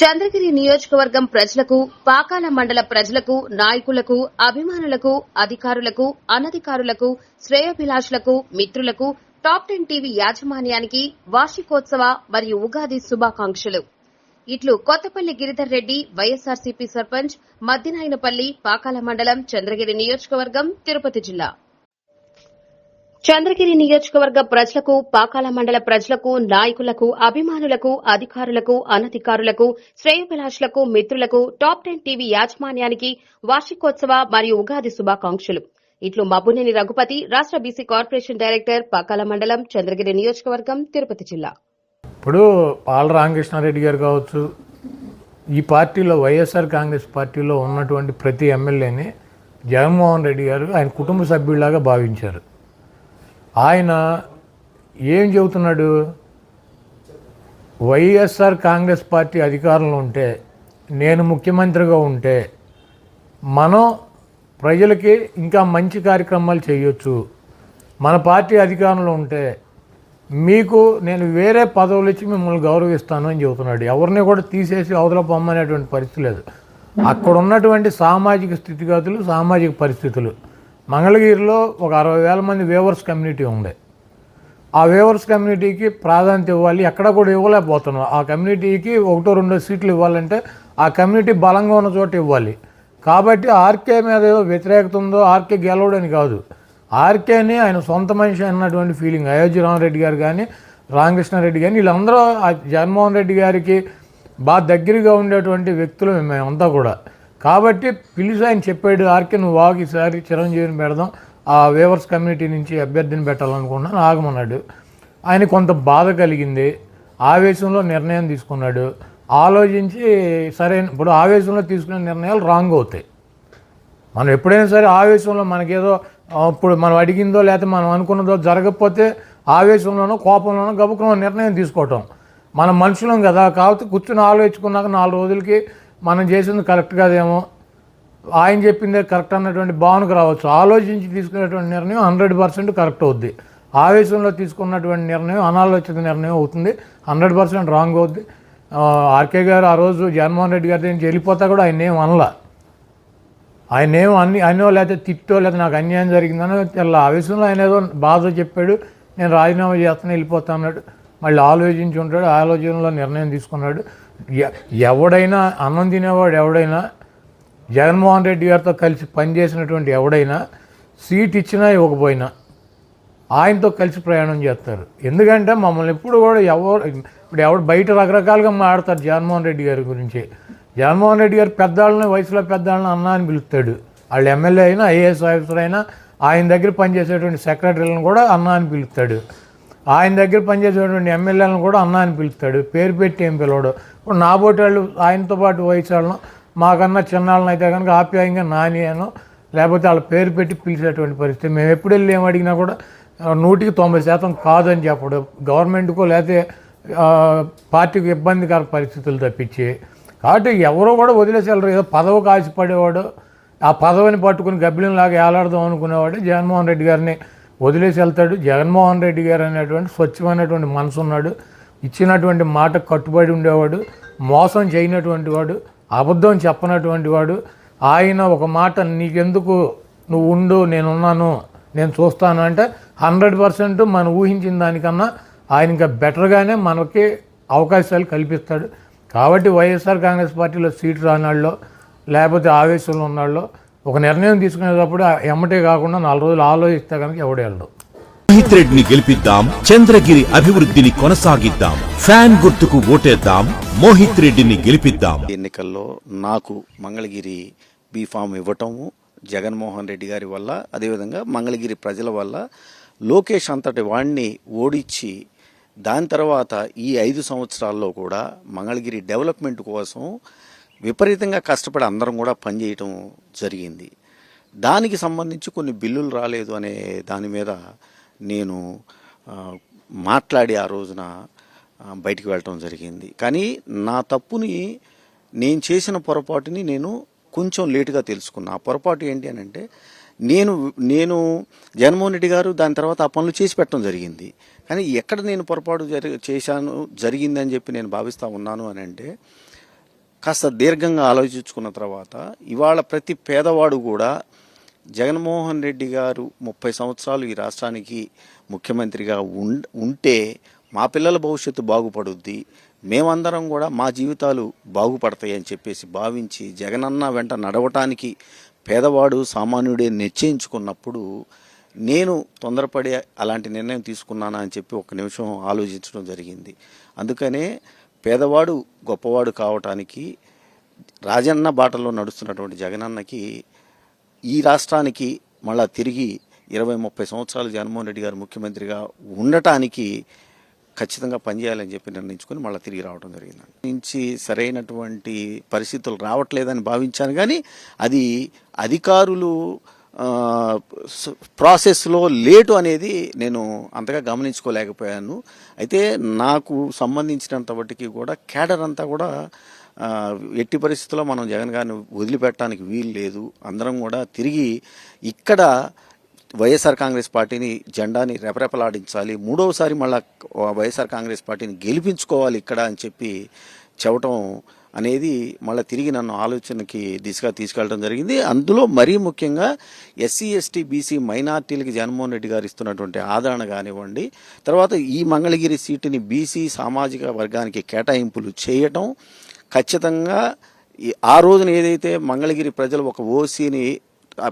చంద్రగిరి నియోజకవర్గం ప్రజలకు, పాకాల మండల ప్రజలకు, నాయకులకు, అభిమానులకు, అధికారులకు, అనధికారులకు, శ్రేయోభిలాషులకు, మిత్రులకు టాప్ 10 టీవీ యాజమాన్యానికి వార్షికోత్సవ మరియు ఉగాది శుభాకాంక్షలు. ఇట్లు కొత్తపల్లి గిరిధర్ రెడ్డి, వైఎస్ఆర్సీపీ సర్పంచ్, మద్దినాయనపల్లి, పాకాల మండలం, చంద్రగిరి నియోజకవర్గం, తిరుపతి జిల్లా. చంద్రగిరి నియోజకవర్గ ప్రజలకు, పాకాల మండల ప్రజలకు, నాయకులకు, అభిమానులకు, అధికారులకు, అనధికారులకు, శ్రేయోభిలాషులకు, మిత్రులకు టాప్ 10 టీవీ యాజమాన్యానికి వార్షికోత్సవ మరియు ఉగాది శుభాకాంక్షలు. ఇట్లు మబ్బునేని రఘుపతి, రాష్ట్ర బీసీ కార్పొరేషన్ డైరెక్టర్, పాకాల మండలం, చంద్రగిరి నియోజకవర్గం, తిరుపతి జిల్లా. ఇప్పుడు పాల రామకృష్ణారెడ్డి గారు కావచ్చు, ఈ పార్టీలో వైఎస్ఆర్ కాంగ్రెస్ పార్టీలో ఉన్నటువంటి ప్రతి ఎమ్మెల్యేని జగన్మోహన్ రెడ్డి గారు ఆయన కుటుంబ సభ్యుడిలాగా భావించారు. ఆయన ఏం చెబుతున్నాడు, వైఎస్ఆర్ కాంగ్రెస్ పార్టీ అధికారంలో ఉంటే, నేను ముఖ్యమంత్రిగా ఉంటే మనం ప్రజలకి ఇంకా మంచి కార్యక్రమాలు చేయొచ్చు, మన పార్టీ అధికారంలో ఉంటే మీకు నేను వేరే పదవులు ఇచ్చి మిమ్మల్ని గౌరవిస్తాను అని చెబుతున్నాడు. ఎవరిని కూడా తీసేసి అవతల పొమ్మనేటువంటి పరిస్థితి లేదు. అక్కడ ఉన్నటువంటి సామాజిక స్థితిగతులు, సామాజిక పరిస్థితులు, మంగళగిరిలో ఒక 60,000 మంది వేవర్స్ కమ్యూనిటీ ఉంది. ఆ వేవర్స్ కమ్యూనిటీకి ప్రాధాన్యత ఇవ్వాలి, ఎక్కడ కూడా ఇవ్వలేకపోతున్నాం. ఆ కమ్యూనిటీకి 1-2 సీట్లు ఇవ్వాలంటే ఆ కమ్యూనిటీ బలంగా ఉన్న చోట ఇవ్వాలి. కాబట్టి ఆర్కే మీద ఏదో వ్యతిరేకత ఉందో, ఆర్కే గెలవడని కాదు, ఆర్కేని ఆయన సొంత మనిషి అన్నటువంటి ఫీలింగ్. అయోధ్య రామరెడ్డి గారు కానీ, రామకృష్ణారెడ్డి కానీ, వీళ్ళందరూ జగన్మోహన్ రెడ్డి గారికి బాగా దగ్గరగా ఉండేటువంటి వ్యక్తులు మేమంతా కూడా. కాబట్టి పిలిచి ఆయన చెప్పాడు, ఆర్కే నువ్వు వాకి ఈసారి చిరంజీవిని పెడదాం, ఆ వేవర్స్ కమ్యూనిటీ నుంచి అభ్యర్థిని పెట్టాలనుకున్నాను, ఆగమన్నాడు. ఆయన కొంత బాధ కలిగింది, ఆవేశంలో నిర్ణయం తీసుకున్నాడు. ఆలోచించి సరైన, ఇప్పుడు ఆవేశంలో తీసుకునే నిర్ణయాలు రాంగ్ అవుతాయి. మనం ఎప్పుడైనా సరే ఆవేశంలో మనకేదో ఇప్పుడు మనం అడిగిందో లేకపోతే మనం అనుకున్నదో జరగకపోతే ఆవేశంలోనో కోపంలోనో గబుకున్న నిర్ణయం తీసుకోవటం మన మనుషులం కదా. కాబట్టి కూర్చుని ఆలోచించుకున్నాక 4 రోజులకి మనం చేసింది కరెక్ట్ కాదేమో, ఆయన చెప్పిందే కరెక్ట్ అన్నటువంటి భావనకు రావచ్చు. ఆలోచించి తీసుకునేటువంటి నిర్ణయం 100% కరెక్ట్ అవుద్ది. ఆవేశంలో తీసుకున్నటువంటి నిర్ణయం అనాలోచిత నిర్ణయం అవుతుంది, 100% రాంగ్ అవుద్ది. ఆర్కే గారు ఆ రోజు జగన్మోహన్ రెడ్డి గారి నుంచి వెళ్ళిపోతా కూడా ఆయన ఏం అనలా, ఆయన ఏమో అనో లేకపోతే తిట్టో లేకపోతే నాకు అన్యాయం జరిగిందని తెల్ల ఆవేశంలో ఆయన ఏదో బాధ చెప్పాడు, నేను రాజీనామా చేస్తాను వెళ్ళిపోతా అన్నాడు. మళ్ళీ ఆలోచించి ఉంటాడు, ఆలోచనలో నిర్ణయం తీసుకున్నాడు. ఎవడైనా అన్నం తినేవాడు, ఎవడైనా జగన్మోహన్ రెడ్డి గారితో కలిసి పనిచేసినటువంటి ఎవడైనా సీట్ ఇచ్చినా ఇవ్వకపోయినా ఆయనతో కలిసి ప్రయాణం చేస్తారు. ఎందుకంటే మమ్మల్ని ఎప్పుడు కూడా ఎవడు బయట రకరకాలుగా మాట్లాడతారు జగన్మోహన్ రెడ్డి గారి గురించి. జగన్మోహన్ రెడ్డి గారు పెద్దవాళ్ళని, వయసులో పెద్దవాళ్ళని అన్న అని పిలుస్తాడు. వాళ్ళు ఎమ్మెల్యే అయినా, ఐఏఎస్ ఆఫీసర్ అయినా, ఆయన దగ్గర పనిచేసేటువంటి సెక్రటరీలను కూడా అన్న అని పిలుస్తాడు. ఆయన దగ్గర పనిచేసేటువంటి ఎమ్మెల్యేలను కూడా అన్న అని పిలుస్తాడు, పేరు పెట్టి ఏం పిలవడు. ఇప్పుడు నాబోటి వాళ్ళు ఆయనతో పాటు వయసు వాళ్ళను, మాకన్నా చిన్నాళ్ళని అయితే కనుక ఆప్యాయంగా నాని అనో లేకపోతే వాళ్ళ పేరు పెట్టి పిలిచేటువంటి పరిస్థితి. మేము ఎప్పుడు వెళ్ళి ఏం అడిగినా కూడా 100% కాదని చెప్పడు, గవర్నమెంట్కో లేకపోతే పార్టీకి ఇబ్బందికర పరిస్థితులు తప్పించి. కాబట్టి ఎవరో కూడా వదిలేసి వెళ్ళరు. ఏదో పదవి కాసిపడేవాడు, ఆ పదవిని పట్టుకుని గబ్బిలంలాగా ఏలాడదాం అనుకునేవాడు జగన్మోహన్ రెడ్డి గారిని వదిలేసి వెళ్తాడు. జగన్మోహన్ రెడ్డి గారు అనేటువంటి స్వచ్ఛమైనటువంటి మనసు ఉన్నాడు, ఇచ్చినటువంటి మాట కట్టుబడి ఉండేవాడు, మోసం చేయనటువంటి వాడు, అబద్ధం చెప్పనటువంటి వాడు. ఆయన ఒక మాట, నీకెందుకు, నువ్వు ఉండు, నేనున్నాను, నేను చూస్తాను అంటే 100% మనం ఊహించిన దానికన్నా ఆయన ఇంకా బెటర్గానే మనకి అవకాశాలు కల్పిస్తాడు. కాబట్టి వైఎస్ఆర్ కాంగ్రెస్ పార్టీలో సీటు రానాళ్ళలో లేకపోతే ఆవేశంలో ఉన్నాళ్ళో ఒక నిర్ణయం తీసుకునేటప్పుడు ఎమ్మటే కాకుండా 4 రోజులు ఆలోచిస్తే కనుక ఎవడు వెళ్ళడు. మోహిత్ రెడ్డిని గెలిపిద్దాం, చంద్రగిరి అభివృద్ధిని కొనసాగిద్దాం, ఫ్యాన్ గుర్తుకు ఓటేద్దాం, మోహిత్ రెడ్డిని గెలిపిద్దాం. ఎన్నికల్లో నాకు మంగళగిరి బీఫామ్ ఇవ్వటము జగన్మోహన్ రెడ్డి గారి వల్ల, అదేవిధంగా మంగళగిరి ప్రజల వల్ల, లోకేష్ అంతటి వాడిని ఓడించి దాని తర్వాత ఈ 5 సంవత్సరాల్లో కూడా మంగళగిరి డెవలప్మెంట్ కోసం విపరీతంగా కష్టపడి అందరం కూడా పనిచేయటం జరిగింది. దానికి సంబంధించి కొన్ని బిల్లులు రాలేదు అనే దాని మీద నేను మాట్లాడి ఆ రోజున బయటికి వెళ్ళటం జరిగింది. కానీ నా తప్పుని, నేను చేసిన పొరపాటుని నేను కొంచెం లేటుగా తెలుసుకున్నా. ఆ పొరపాటు ఏంటి అని అంటే, నేను జగన్మోహన్ రెడ్డి గారు దాని తర్వాత ఆ పనులు చేసి పెట్టడం జరిగింది. కానీ ఎక్కడ నేను పొరపాటు జరిగిందని చెప్పి నేను భావిస్తూ ఉన్నాను అని అంటే, కాస్త దీర్ఘంగా ఆలోచించుకున్న తర్వాత ఇవాళ ప్రతి పేదవాడు కూడా జగన్మోహన్ రెడ్డి గారు 30 సంవత్సరాలు ఈ రాష్ట్రానికి ముఖ్యమంత్రిగా ఉంటే మా పిల్లల భవిష్యత్తు బాగుపడుద్ది, మేమందరం కూడా మా జీవితాలు బాగుపడతాయి అని చెప్పేసి భావించి జగనన్న వెంట నడవటానికి పేదవాడు సామాన్యుడే నిశ్చయించుకున్నప్పుడు నేను తొందరపడి అలాంటి నిర్ణయం తీసుకున్నానా అని చెప్పి ఒక నిమిషం ఆలోచించడం జరిగింది. అందుకనే పేదవాడు గొప్పవాడు కావటానికి రాజన్న బాటలో నడుస్తున్నటువంటి జగనన్నకి ఈ రాష్ట్రానికి మళ్ళా తిరిగి 20-30 సంవత్సరాలు జగన్మోహన్ రెడ్డి గారు ముఖ్యమంత్రిగా ఉండటానికి ఖచ్చితంగా పనిచేయాలని చెప్పి నిర్ణయించుకొని మళ్ళీ తిరిగి రావడం జరిగింది. నుంచి సరైనటువంటి పరిస్థితులు రావట్లేదని భావించాను, కానీ అది అధికారులు ప్రాసెస్లో లేటు అనేది నేను అంతగా గమనించుకోలేకపోయాను. అయితే నాకు సంబంధించినంత మట్టుకి కూడా కేడర్ అంతా కూడా ఎట్టి పరిస్థితుల్లో మనం జగన్ గారిని వదిలిపెట్టడానికి వీలు లేదు, అందరం కూడా తిరిగి ఇక్కడ వైఎస్ఆర్ కాంగ్రెస్ పార్టీని జెండాని రెపరెపలాడించాలి, మూడవసారి మళ్ళా వైఎస్ఆర్ కాంగ్రెస్ పార్టీని గెలిపించుకోవాలి ఇక్కడ అని చెప్పి చెప్పటం అనేది మళ్ళీ తిరిగి నన్ను ఆలోచనకి దిశగా తీసుకెళ్ళడం జరిగింది. అందులో మరీ ముఖ్యంగా ఎస్సీ ఎస్టీ బీసీ మైనార్టీలకి జగన్మోహన్ రెడ్డి గారు ఇస్తున్నటువంటి ఆదరణ కానివ్వండి, తర్వాత ఈ మంగళగిరి సీటుని బీసీ సామాజిక వర్గానికి కేటాయింపులు చేయటం, ఖచ్చితంగా ఆ రోజున ఏదైతే మంగళగిరి ప్రజలు ఒక ఓసీని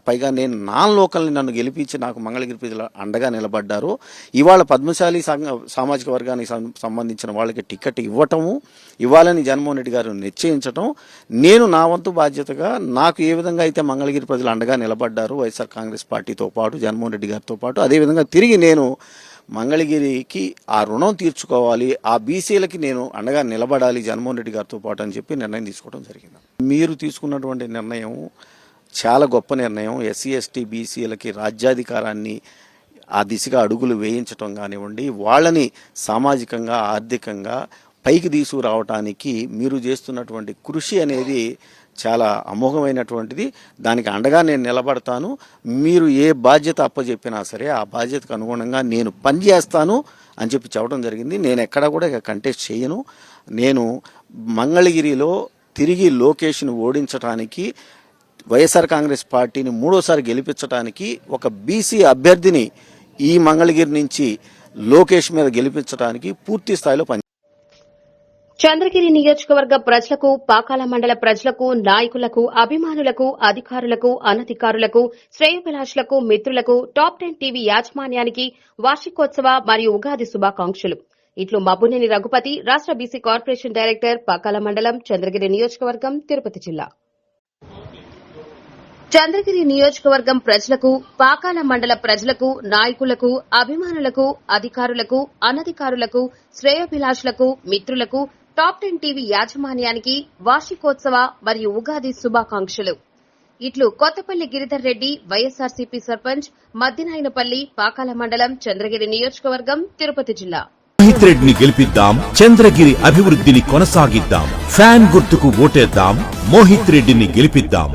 పైగా నేను నాన్ లోకల్ని నన్ను గెలిపించి నాకు మంగళగిరి ప్రజలు అండగా నిలబడ్డారు, ఇవాళ పద్మశాలి సామాజిక వర్గానికి సంబంధించిన వాళ్ళకి టికెట్ ఇవ్వాలని జగన్మోహన్ రెడ్డి గారు నిశ్చయించడం, నేను నా వంతు బాధ్యతగా నాకు ఏ విధంగా అయితే మంగళగిరి ప్రజలు అండగా నిలబడ్డారు వైఎస్ఆర్ కాంగ్రెస్ పార్టీతో పాటు జగన్మోహన్ రెడ్డి గారితో పాటు, అదేవిధంగా తిరిగి నేను మంగళగిరికి ఆ రుణం తీర్చుకోవాలి, ఆ బీసీలకి నేను అండగా నిలబడాలి జగన్మోహన్ రెడ్డి గారితో పాటు అని చెప్పి నిర్ణయం తీసుకోవడం జరిగింది. మీరు తీసుకున్నటువంటి నిర్ణయం చాలా గొప్ప నిర్ణయం. ఎస్సీ ఎస్టీ బీసీలకి రాజ్యాధికారాన్ని ఆ దిశగా అడుగులు వేయించడం కానివ్వండి, వాళ్ళని సామాజికంగా ఆర్థికంగా పైకి తీసుకురావటానికి మీరు చేస్తున్నటువంటి కృషి అనేది చాలా అమోఘమైనటువంటిది. దానికి అండగా నేను నిలబడతాను. మీరు ఏ బాధ్యత అప్పచెప్పినా సరే ఆ బాధ్యతకు అనుగుణంగా నేను పనిచేస్తాను అని చెప్పి చెప్పడం జరిగింది. నేను ఎక్కడా కూడా ఇక కంటెస్ట్ చేయను. నేను మంగళగిరిలో తిరిగి లోకేష్ను ఓడించడానికి, వైఎస్ఆర్ కాంగ్రెస్ పార్టీని మూడోసారి గెలిపించడానికి, ఒక బీసీ అభ్యర్థిని ఈ మంగళగిరి నుంచి లోకేష్ మీద గెలిపించడానికి పూర్తి స్థాయిలో పని. చంద్రగిరి నియోజకవర్గ ప్రజలకు, పాకాల మండల ప్రజలకు, నాయకులకు, అభిమానులకు, అధికారులకు, అనధికారులకు, శ్రేయోభిలాషులకు, మిత్రులకు టాప్ 10 టీవీ యాజమాన్యానికి వార్షికోత్సవ మరియు ఉగాది శుభాకాంక్షలు. ఇట్లు మబ్బునేని రఘుపతి, రాష్ట బీసీ కార్పొరేషన్ డైరెక్టర్, పాకాల మండలం, చంద్రగిరి నియోజకవర్గం, తిరుపతి జిల్లా. చంద్రగిరి నియోజకవర్గం ప్రజలకు, పాకాల మండల ప్రజలకు, నాయకులకు, అభిమానులకు, అధికారులకు, అనధికారులకు, శ్రేయోభిలాషులకు, మిత్రులకు టాప్ 10 టీవీ యాజమాన్యానికి వార్షికోత్సవ మరియు ఉగాది శుభాకాంక్షలు. ఇట్లు కొత్తపల్లి గిరిధర్ రెడ్డి, వైఎస్ఆర్సీపీ సర్పంచ్, మద్దినాయనపల్లి, పాకాల మండలం, చంద్రగిరి నియోజకవర్గం, తిరుపతి జిల్లా. మోహిత్ రెడ్డిని గెలిపిద్దాం, చంద్రగిరి అభివృద్ధిని కొనసాగిద్దాం, ఫ్యాన్ గుర్తుకు ఓటేద్దాం, మోహిత్ రెడ్డిని గెలిపిద్దాం.